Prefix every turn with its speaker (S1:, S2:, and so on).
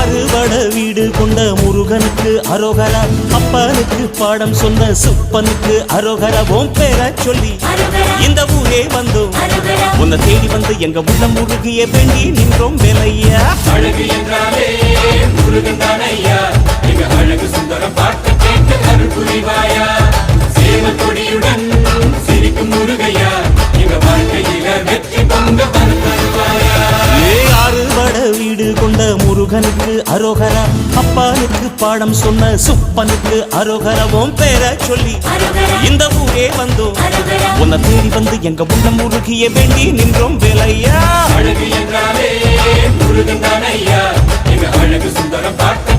S1: அறுபட வீடு கொண்ட முருகனுக்கு அரோகரா, அப்பனுக்கு பாடம் சொன்ன சுப்பனுக்கு அரோகரா. உன் பேரை சொல்லி இந்த ஊரே வந்தோம், உன்னை தேடி வந்து எங்க உள்ளம் முருகிய வேண்டி நின்றோம் வேலையா.
S2: அழகு என்றாலே முருகன் தானையா, எங்க அழகு சுந்தரம் பார்க்க கேட்டு அருள் புரிவாயா. சேவல் கொடியுடன் சிரிக்கும் முருகையா, எங்க வாழ்க்கையில வெற்றி பொங்க வருவாயா.
S1: அறுபட வீடு கொண்ட முருகனுக்கு அரோகரா, அப்பனுக்கு பாடம் சொன்ன சுப்பனுக்கு அரோகரா. உன் பேரை சொல்லி இந்த ஊரே வந்தோம், உன்னை தேடி வந்து எங்க உள்ளம் முருகிய வேண்டி நின்றோம் வேலையா.
S2: அழகு என்றாலே முருகன் தானையா, எங்க அழகு சுந்தரம் பார்க்க